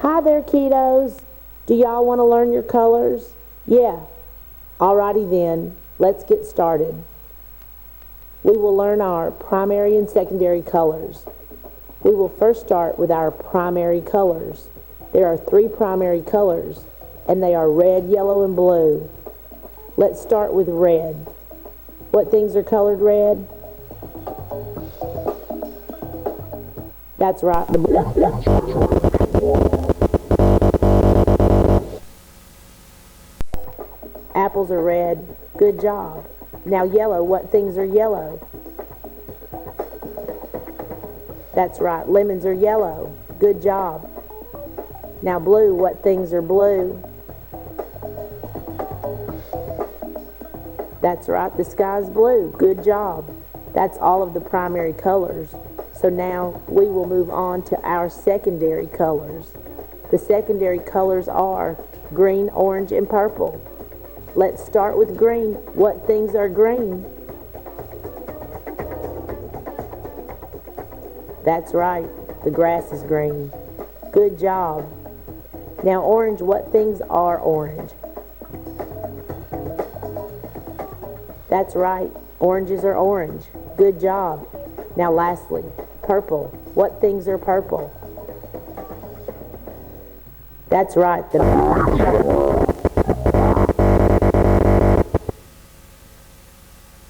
Hi there, kiddos. Do y'all want to learn your colors? Yeah. Alrighty then, let's get started. We will learn our primary and secondary colors. We will first start with our primary colors. There are 3 primary colors, and they are red, yellow, and blue. Let's start with red. What things are colored red? That's right. Apples are red. Good job. Now yellow, what things are yellow? That's right, lemons are yellow. Good job. Now blue, what things are blue? That's right, the sky's blue. Good job. That's all of the primary colors. So now we will move on to our secondary colors. The secondary colors are green, orange, and purple. Let's start with green. What things are green? That's right, the grass is green. Good job. Now orange, what things are orange? That's right, oranges are orange. Good job. Now lastly, purple. What things are purple? That's right, the